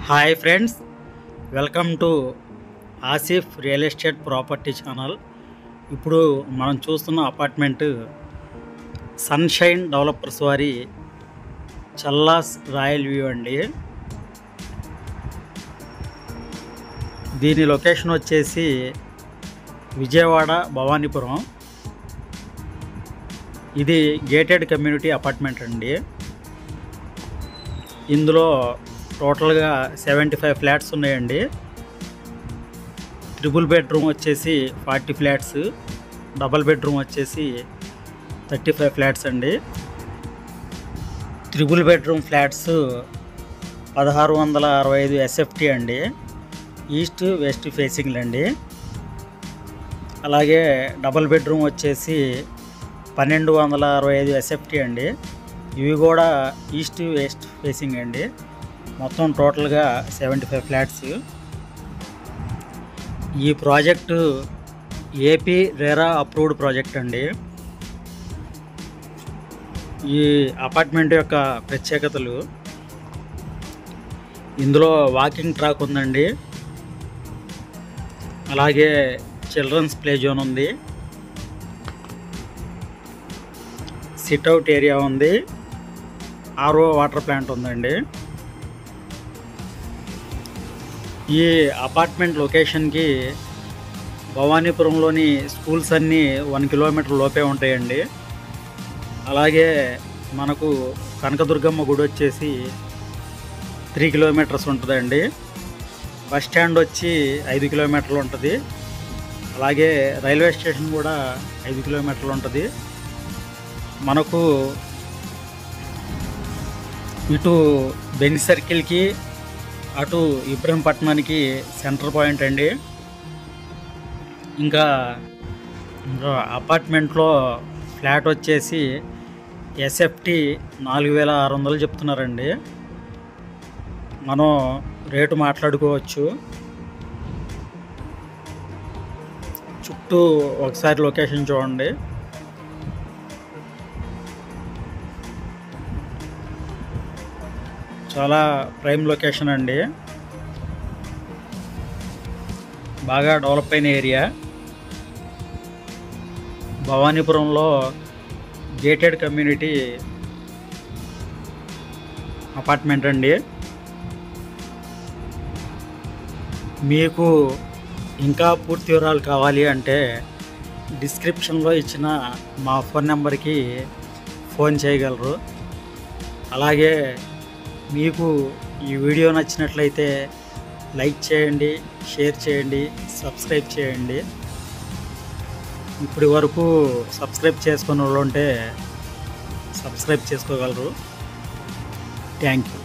Hi friends, welcome to Asif real estate property channel. ఇప్పుడు మనం చూస్తున్న అపార్ట్మెంట్ సన్షైన్ డెవలపర్స్ వారి చల్లాస్ రాయల్ వ్యూ అండి. దీని లొకేషన్ వచ్చేసి విజయవాడ భవానీపురం. ఇది గేటెడ్ కమ్యూనిటీ అపార్ట్మెంట్ అండి. ఇందులో టోటల్గా 75 ఫ్లాట్స్ ఉన్నాయండి. ట్రిపుల్ బెడ్రూమ్ వచ్చేసి 40 ఫ్లాట్స్, డబల్ బెడ్రూమ్ వచ్చేసి 35 ఫ్లాట్స్ అండి. ట్రిపుల్ బెడ్రూమ్ ఫ్లాట్స్ 1665 ఎస్ఎఫ్టీ అండి, ఈస్ట్ వెస్ట్ ఫేసింగ్లు అండి. అలాగే డబల్ బెడ్రూమ్ వచ్చేసి 1265 ఎస్ఎఫ్టీ అండి, ఇవి కూడా ఈస్ట్ వెస్ట్ ఫేసింగ్ అండి. మొత్తం టోటల్గా 75 ఫ్లాట్స్. ఈ project AP RERA approved project అండి. ఈ అపార్ట్మెంట్ యొక్క ప్రత్యేకతలు, ఇందులో వాకింగ్ ట్రాక్ ఉందండి, అలాగే చిల్డ్రన్స్ ప్లే జోన్ ఉంది, సిట్అవుట్ ఏరియా ఉంది, ఆర్ఓ వాటర్ ప్లాంట్ ఉందండి. ఈ అపార్ట్మెంట్ లొకేషన్కి భవానీపురంలోని స్కూల్స్ అన్నీ 1 కిలోమీటర్ లోపే ఉంటాయండి. అలాగే మనకు కనకదుర్గమ్మ గుడి వచ్చేసి 3 కిలోమీటర్స్ ఉంటుందండి. బస్ స్టాండ్ వచ్చి 5 కిలోమీటర్లు ఉంటుంది. అలాగే రైల్వే స్టేషన్ కూడా 5 కిలోమీటర్లు ఉంటుంది. మనకు ఇటు బెంజ్ సర్కిల్కి, అటు ఇబ్రహీంపట్నానికి సెంటర్ పాయింట్ అండి. ఇంకా అపార్ట్మెంట్లో ఫ్లాట్ వచ్చేసి ఎస్ఎఫ్టీ 4600 చెప్తున్నారండి. మనం రేటు మాట్లాడుకోవచ్చు. చుట్టూ ఒకసారి లొకేషన్ చూడండి. చాలా ప్రైమ్ లొకేషన్ అండి, బాగా డెవలప్ అయిన ఏరియా. భవానీపురంలో గేటెడ్ కమ్యూనిటీ అపార్ట్మెంట్ అండి. మీకు ఇంకా పూర్తి వివరాలు కావాలి అంటే డిస్క్రిప్షన్లో ఇచ్చిన మా ఫోన్ నెంబర్కి ఫోన్ చేయగలరు. అలాగే మీకు ఈ వీడియో నచ్చినట్లయితే లైక్ చేయండి, షేర్ చేయండి, సబ్స్క్రైబ్ చేయండి. ఇప్పటి వరకు సబ్స్క్రైబ్ చేసుకున్న వాళ్ళు ఉంటే సబ్స్క్రైబ్ చేసుకోగలరు. Thank you.